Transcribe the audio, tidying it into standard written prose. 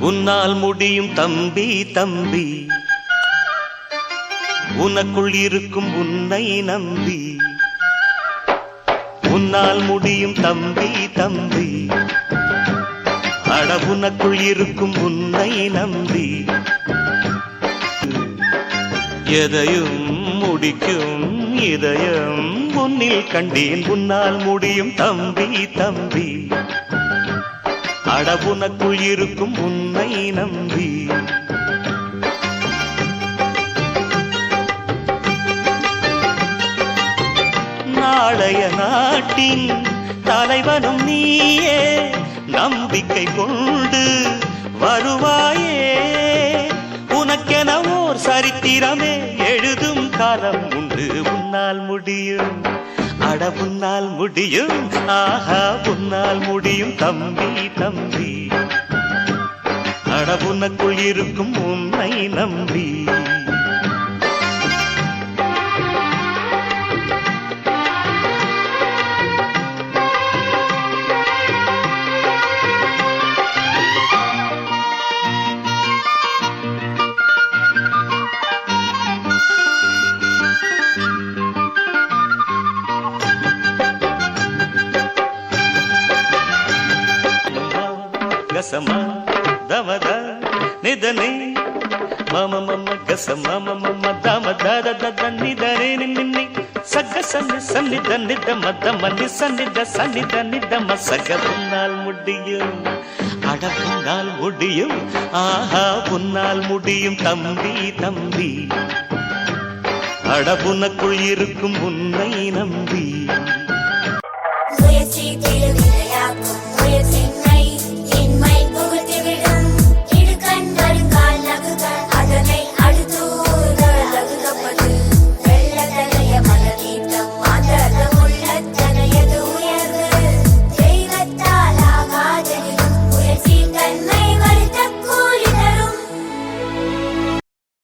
உன்னால் முடியும் தம்பி தம்பி, உனக்குள் இருக்கும் உன்னை நம்பி. உன்னால் முடியும் தம்பி தம்பி, அட உனக்குள் இருக்கும் உன்னை நம்பி. எதையும் முடிக்கும் இதயம் உன்னில் கண்டேன். உன்னால் முடியும் தம்பி தம்பி, அட உனக்குள் இருக்கும் உன்னை நம்பி. நாளைய நாட்டின் தலைவனும் நீயே, நம்பிக்கை கொண்டு வருவாயே. உனக்கென ஓர் சரித்திரமே எழுதும் காலம் உண்டு. உன்னால் முடியும், அட உன்னால் முடியும், ஆஹா உன்னால் முடியும் தம்பி தம்பி, அட உனக்குள் இருக்கும் உன்னை நம்பி. గసమా దమద నిదనే మమ మమ గసమ మమ దమ దద దద నిదనే నిన్ని సగ సన్ని సన్నిద నిద మద మని సన్నిద సన్నిద నిద మసగ. உன்னால் முடியும், அட உன்னால் முடியும், ஆஹா உன்னால் முடியும் தம்பி தம்பி, அட உனக்குள் இருக்கும் உன்னை நம்பி.